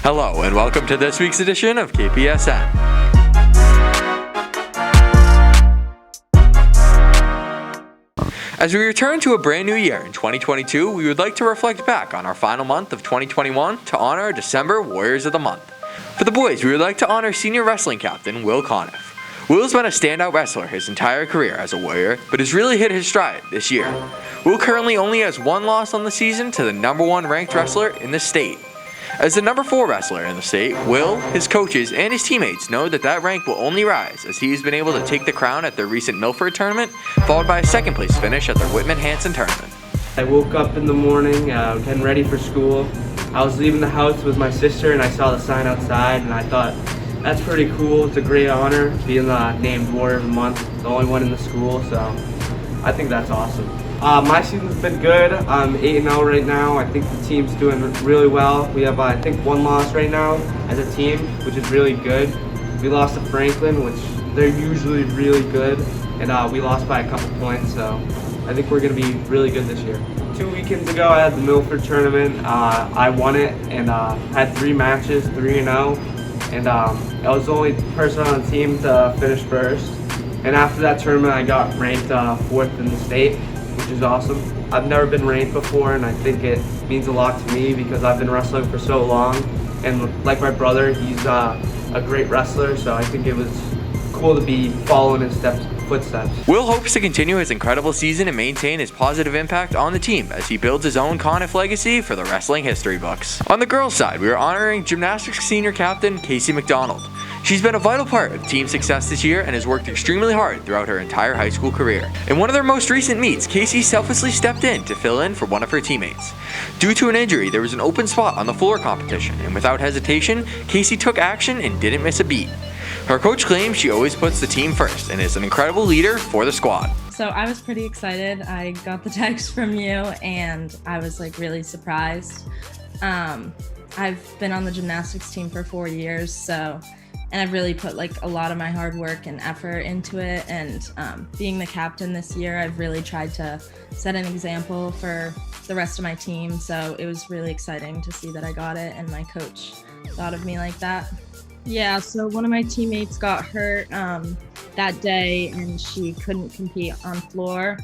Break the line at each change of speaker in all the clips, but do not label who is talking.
Hello and welcome to this week's edition of Kpsn. As we return to a brand new year in 2022, we would like to reflect back on our final month of 2021 to honor our December Warriors of the Month. For the boys, we would like to honor senior wrestling captain Will Conniff. Will's been a standout wrestler his entire career as a Warrior, but has really hit his stride this year. Will currently only has one loss on the season to the number 1 ranked wrestler in the state. As the number 4 wrestler in the state, Will, his coaches, and his teammates know that rank will only rise as he has been able to take the crown at their recent Milford tournament, followed by a second place finish at their Whitman-Hanson tournament.
I woke up in the morning, getting ready for school. I was leaving the house with my sister and I saw the sign outside and I thought, that's pretty cool. It's a great honor being named Warrior of the Month, the only one in the school, so I think that's awesome. My season's been good. I'm 8-0 right now. I think the team's doing really well. We have, I think, 1 loss right now as a team, which is really good. We lost to Franklin, which they're usually really good, and we lost by a couple points, so I think we're going to be really good this year. 2 weekends ago, I had the Milford tournament. I won it and had 3 matches, 3-0, and I was the only person on the team to finish first. And after that tournament, I got ranked 4th in the state, which is awesome. I've never been ranked before, and I think it means a lot to me because I've been wrestling for so long. And like my brother, he's a great wrestler, so I think it was cool to be following his footsteps.
Will hopes to continue his incredible season and maintain his positive impact on the team as he builds his own Conniff legacy for the wrestling history books. On the girls' side, we are honoring gymnastics senior captain Kacie McDonald. She's been a vital part of team success this year and has worked extremely hard throughout her entire high school career. In one of their most recent meets, Kacie selflessly stepped in to fill in for one of her teammates. Due to an injury, there was an open spot on the floor competition, and without hesitation, Kacie took action and didn't miss a beat. Her coach claims she always puts the team first and is an incredible leader for the squad.
So I was pretty excited. I got the text from you and I was really surprised. I've been on the gymnastics team for 4 years, and I've really put a lot of my hard work and effort into it, and being the captain this year, I've really tried to set an example for the rest of my team, so it was really exciting to see that I got it and my coach thought of me like that. Yeah, so one of my teammates got hurt that day and she couldn't compete on floor,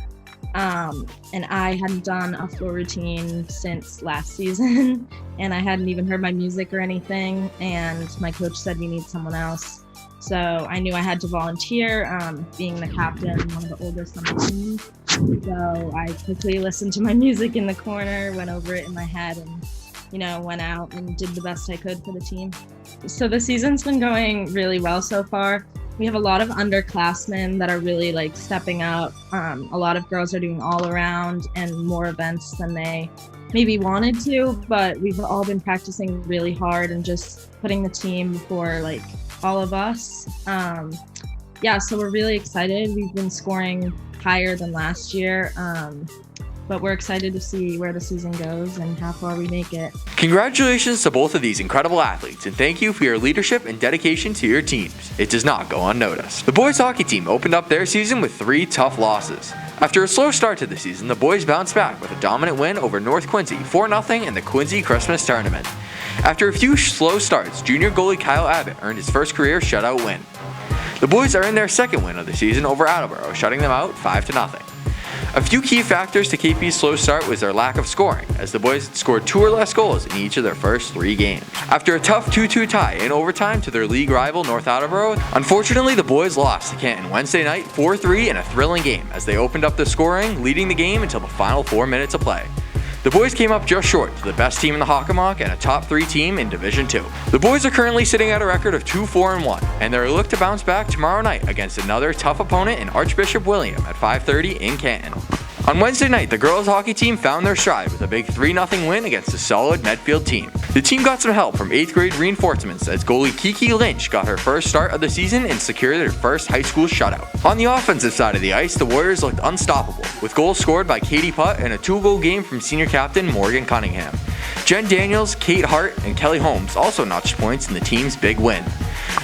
and I hadn't done a floor routine since last season and I hadn't even heard my music or anything, and my coach said we need someone else. So I knew I had to volunteer, being the captain, one of the oldest on the team. So I quickly listened to my music in the corner, went over it in my head, and went out and did the best I could for the team. So the season's been going really well so far. We have a lot of underclassmen that are really stepping up. A lot of girls are doing all around and more events than they maybe wanted to, but we've all been practicing really hard and just putting the team before all of us. Yeah, so we're really excited. We've been scoring higher than last year. But we're excited to see where the season goes and how far we make it.
Congratulations to both of these incredible athletes, and thank you for your leadership and dedication to your teams. It does not go unnoticed. The boys hockey team opened up their season with 3 tough losses. After a slow start to the season, the boys bounced back with a dominant win over North Quincy 4-0 in the Quincy Christmas tournament. After a few slow starts, junior goalie Kyle Abbott earned his first career shutout win. The boys earned their second win of the season over Attleboro, shutting them out 5-0. A few key factors to KP's slow start was their lack of scoring, as the boys had scored 2 or less goals in each of their first 3 games. After a tough 2-2 tie in overtime to their league rival North Attleboro, unfortunately the boys lost to Canton Wednesday night 4-3 in a thrilling game as they opened up the scoring, leading the game until the final 4 minutes of play. The boys came up just short to the best team in the Hockomock and a top 3 team in Division 2. The boys are currently sitting at a record of 2-4-1, and they're looked to bounce back tomorrow night against another tough opponent in Archbishop William at 5:30 in Canton. On Wednesday night, the girls hockey team found their stride with a big 3-0 win against a solid Medfield team. The team got some help from 8th grade reinforcements as goalie Kiki Lynch got her first start of the season and secured her first high school shutout. On the offensive side of the ice, the Warriors looked unstoppable, with goals scored by Katie Putt and a 2-goal game from senior captain Morgan Cunningham. Jen Daniels, Kate Hart, and Kelly Holmes also notched points in the team's big win.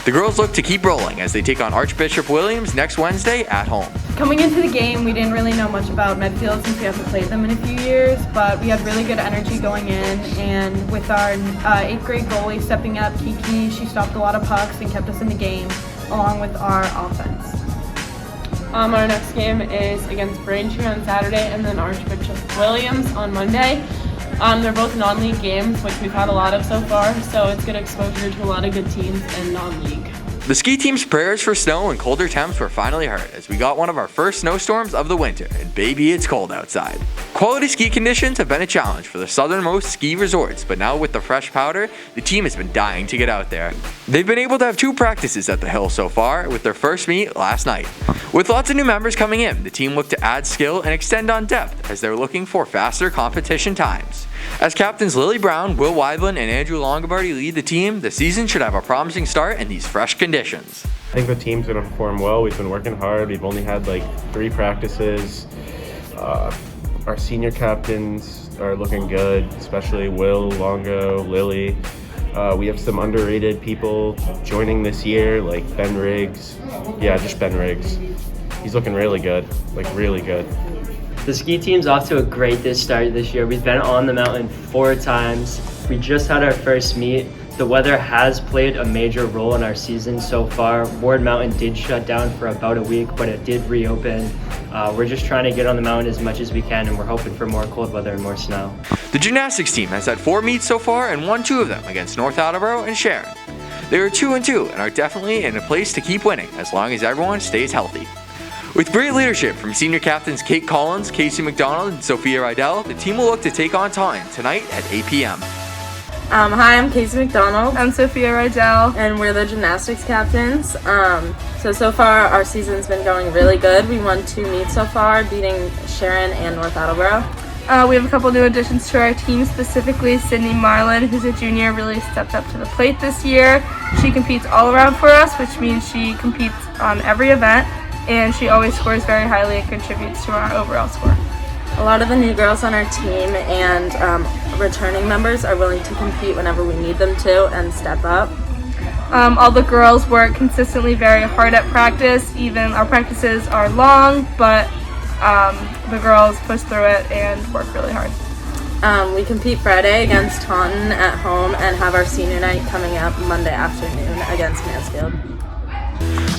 The girls look to keep rolling as they take on Archbishop Williams next Wednesday at home.
Coming into the game, we didn't really know much about Medfield since we haven't played them in a few years, but we had really good energy going in, and with our 8th grade goalie stepping up, Kiki, she stopped a lot of pucks and kept us in the game, along with our offense.
Our next game is against Braintree on Saturday and then Archbishop Williams on Monday. They're both non-league games, which we've had a lot of so far, so it's good exposure to a lot of good teams in non-league.
The ski team's prayers for snow and colder temps were finally heard as we got one of our first snowstorms of the winter, and baby, it's cold outside. Quality ski conditions have been a challenge for the southernmost ski resorts, but now with the fresh powder, the team has been dying to get out there. They've been able to have 2 practices at the hill so far, with their first meet last night. With lots of new members coming in, the team looked to add skill and extend on depth as they're looking for faster competition times. As captains Lily Brown, Will Weidland, and Andrew Longobardi lead the team, the season should have a promising start in these fresh conditions.
I think the team's going to perform well. We've been working hard. We've only had like 3 practices. Our senior captains are looking good, especially Will, Longo, Lily. We have some underrated people joining this year, like Ben Riggs. Yeah, just Ben Riggs. He's looking really good, like really good.
The ski team's off to a great start this year. We've been on the mountain 4 times. We just had our first meet. The weather has played a major role in our season so far. Ward Mountain did shut down for about a week, but it did reopen. We're just trying to get on the mountain as much as we can, and we're hoping for more cold weather and more snow.
The gymnastics team has had 4 meets so far and won 2 of them against North Attleboro and Sharon. They are 2-2 and are definitely in a place to keep winning as long as everyone stays healthy. With great leadership from senior captains Kate Collins, Kacie McDonald, and Sophia Rydell, the team will look to take on Taunton tonight at 8 p.m.
Hi, I'm Kacie McDonald.
I'm Sophia Rydell.
And we're the gymnastics captains. So far our season's been going really good. We won 2 meets so far, beating Sharon and North Attleboro.
We have a couple new additions to our team, specifically Sydney Marlin, who's a junior, really stepped up to the plate this year. She competes all around for us, which means she competes on every event, and she always scores very highly and contributes to our overall score.
A lot of the new girls on our team and returning members are willing to compete whenever we need them to and step up.
All the girls work consistently very hard at practice. Even our practices are long, but the girls push through it and work really hard.
We compete Friday against Taunton at home and have our senior night coming up Monday afternoon against Mansfield.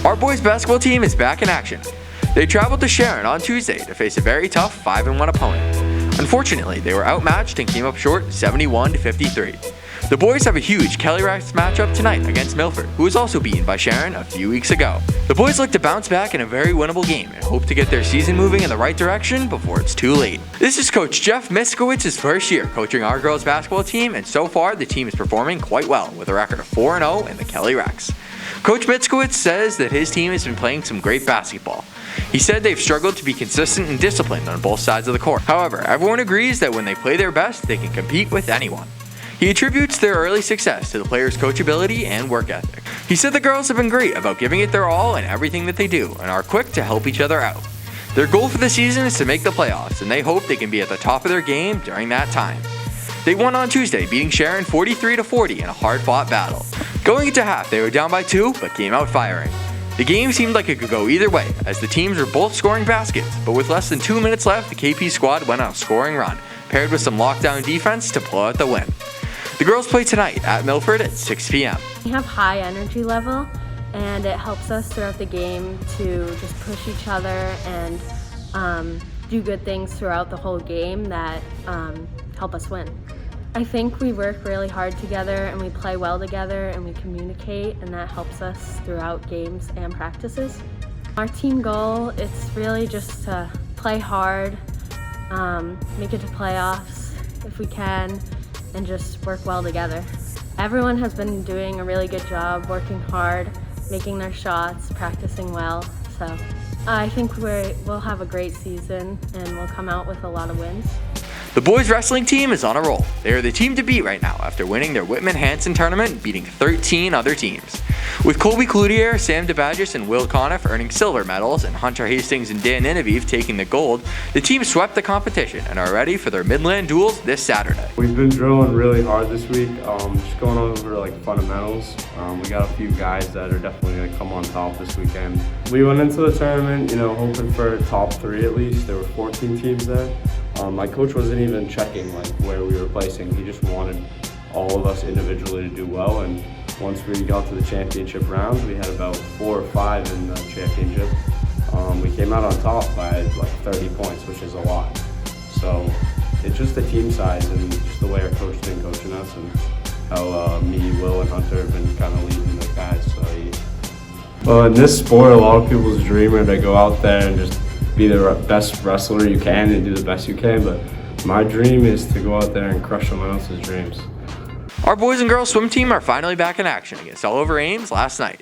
Our boys basketball team is back in action. They traveled to Sharon on Tuesday to face a very tough 5-1 opponent. Unfortunately, they were outmatched and came up short 71-53. The boys have a huge Kelly Rex matchup tonight against Milford, who was also beaten by Sharon a few weeks ago. The boys look to bounce back in a very winnable game and hope to get their season moving in the right direction before it's too late. This is Coach Jeff Miskowitz's first year coaching our girls basketball team, and so far the team is performing quite well with a record of 4-0 in the Kelly Rex. Coach Miskowitz says that his team has been playing some great basketball. He said they've struggled to be consistent and disciplined on both sides of the court. However, everyone agrees that when they play their best, they can compete with anyone. He attributes their early success to the players' coachability and work ethic. He said the girls have been great about giving it their all in everything that they do and are quick to help each other out. Their goal for the season is to make the playoffs, and they hope they can be at the top of their game during that time. They won on Tuesday, beating Sharon 43-40 in a hard-fought battle. Going into half, they were down by 2, but came out firing. The game seemed like it could go either way, as the teams were both scoring baskets, but with less than 2 minutes left, the KP squad went on a scoring run, paired with some lockdown defense to pull out the win. The girls play tonight at Milford at 6 p.m.
We have high energy level, and it helps us throughout the game to just push each other and do good things throughout the whole game that help us win. I think we work really hard together and we play well together and we communicate, and that helps us throughout games and practices. Our team goal, it's really just to play hard, make it to playoffs if we can, and just work well together. Everyone has been doing a really good job, working hard, making their shots, practicing well. So I think we'll have a great season and we'll come out with a lot of wins.
The boys wrestling team is on a roll. They are the team to beat right now after winning their Whitman-Hanson tournament, beating 13 other teams. With Colby Cloutier, Sam DeBaggis, and Will Conniff earning silver medals, and Hunter Hastings and Dan Inaviv taking the gold, the team swept the competition and are ready for their Midland duels this Saturday.
We've been drilling really hard this week, just going over like fundamentals. We got a few guys that are definitely going to come on top this weekend. We went into the tournament, hoping for top 3 at least. There were 14 teams there. My coach wasn't even checking like where we were placing. He just wanted all of us individually to do well, and once we got to the championship rounds, we had about 4 or 5 in the championship. We came out on top by like 30 points, which is a lot. So it's just the team size and just the way our coach has been coaching us, and how me, Will, and Hunter have been kind of leading the guys. Well, in this sport, a lot of people's dream are to go out there and just be the best wrestler you can and do the best you can, but my dream is to go out there and crush someone else's dreams.
Our boys and girls swim team are finally back in action against Oliver Ames last night.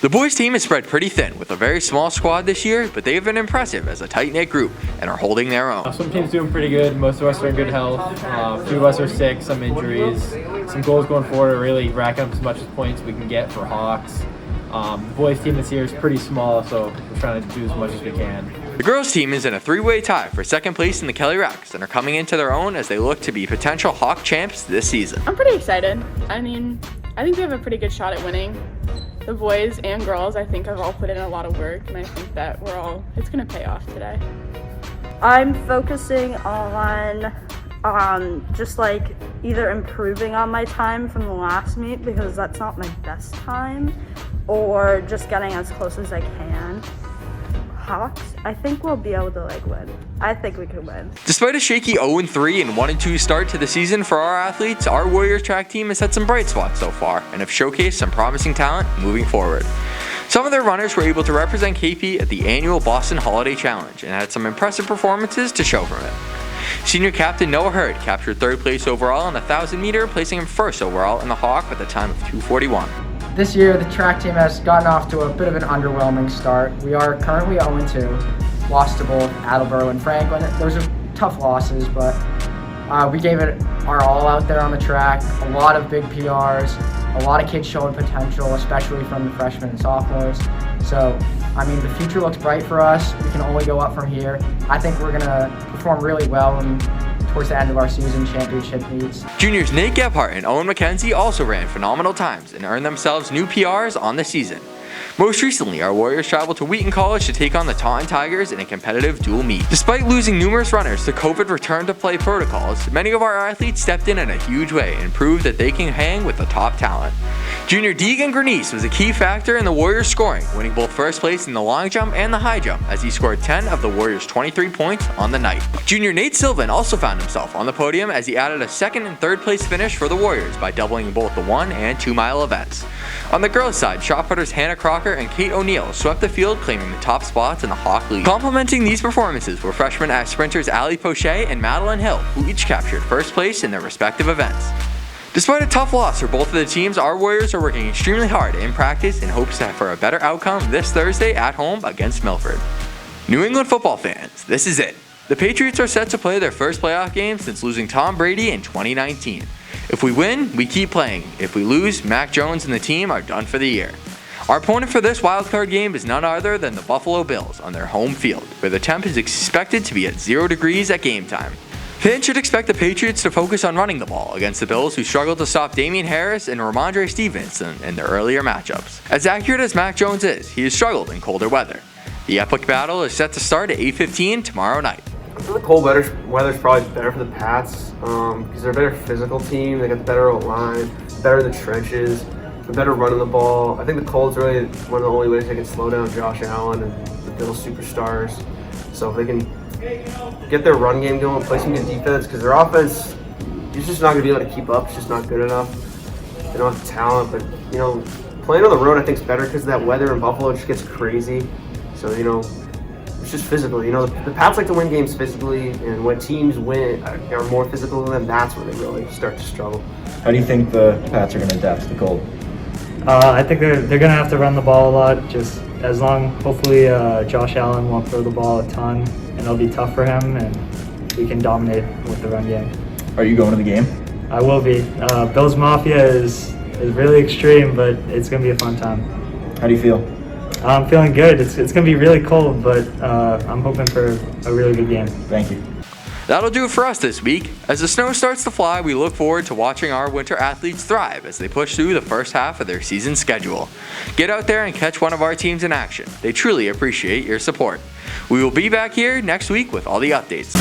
The boys team is spread pretty thin with a very small squad this year, but they have been impressive as a tight-knit group and are holding their own.
Swim team's doing pretty good. Most of us are in good health. A few of us are sick, some injuries. Some goals going forward are really racking up as much points we can get for Hawks. The boys team this year is pretty small, so we're trying to do as much as we can.
The girls team is in a 3-way tie for second place in the Kelly Racks and are coming into their own as they look to be potential Hawk champs this season.
I'm pretty excited. I think we have a pretty good shot at winning. The boys and girls, I think, have all put in a lot of work, and I think that it's going to pay off today.
I'm focusing on just like either improving on my time from the last meet, because that's not my best time, or just getting as close as I can. Hawks, I think we'll be able to win. I think we can win.
Despite a shaky 0-3 and 1-2 start to the season for our athletes, our Warriors track team has had some bright spots so far and have showcased some promising talent moving forward. Some of their runners were able to represent KP at the annual Boston Holiday Challenge and had some impressive performances to show from it. Senior captain Noah Hurd captured 3rd place overall in the 1,000 meter, placing him 1st overall in the Hawk with a time of 2:41.
This year, the track team has gotten off to a bit of an underwhelming start. We are currently 0-2, lost to both Attleboro and Franklin. Those are tough losses, but we gave it our all out there on the track. A lot of big PRs, a lot of kids showing potential, especially from the freshmen and sophomores. So, the future looks bright for us. We can only go up from here. I think we're going to perform really well towards the end of our season championship meets.
Juniors Nate Gebhardt and Owen McKenzie also ran phenomenal times and earned themselves new PRs on the season. Most recently, our Warriors traveled to Wheaton College to take on the Taunton Tigers in a competitive dual meet. Despite losing numerous runners to COVID return-to-play protocols, many of our athletes stepped in a huge way and proved that they can hang with the top talent. Junior Deegan Grenice was a key factor in the Warriors' scoring, winning both 1st place in the long jump and the high jump as he scored 10 of the Warriors' 23 points on the night. Junior Nate Sylvan also found himself on the podium as he added a 2nd and 3rd place finish for the Warriors by doubling both the 1 and 2 mile events. On the girls' side, shot putters Hannah Crocker and Kate O'Neill swept the field, claiming the top spots in the Hawk League. Complementing these performances were freshmen as sprinters Ali Poche and Madeline Hill, who each captured 1st place in their respective events. Despite a tough loss for both of the teams, our Warriors are working extremely hard in practice in hopes for a better outcome this Thursday at home against Milford. New England football fans, this is it. The Patriots are set to play their first playoff game since losing Tom Brady in 2019. If we win, we keep playing. If we lose, Mac Jones and the team are done for the year. Our opponent for this wildcard game is none other than the Buffalo Bills on their home field, where the temp is expected to be at 0 degrees at game time. Fans should expect the Patriots to focus on running the ball against the Bills, who struggled to stop Damian Harris and Ramondre Stevenson in their earlier matchups. As accurate as Mac Jones is, he has struggled in colder weather. The epic battle is set to start at 8:15 tomorrow night.
I feel the cold weather's probably better for the Pats because they're a better physical team. They got the better line, better in the trenches, the better running the ball. I think the cold's really one of the only ways they can slow down Josh Allen and the Bills superstars. So if they can get their run game going, play some good defense, because their offense is just not going to be able to keep up. It's just not good enough. They don't have the talent, but playing on the road I think is better because of that weather in Buffalo. It just gets crazy. So it's just physical. The Pats like to win games physically, and when teams win are more physical than them, that's when they really start to struggle.
How do you think the Pats are going to adapt to the cold?
I think they're going to have to run the ball a lot. Just hopefully Josh Allen won't throw the ball a ton, and it'll be tough for him. And we can dominate with the run game.
Are you going to the game?
I will be. Bills Mafia is really extreme, but it's going to be a fun time.
How do you feel?
I'm feeling good. It's going to be really cold, but I'm hoping for a really good game.
Thank you.
That'll do it for us this week. As the snow starts to fly, we look forward to watching our winter athletes thrive as they push through the first half of their season schedule. Get out there and catch one of our teams in action. They truly appreciate your support. We will be back here next week with all the updates.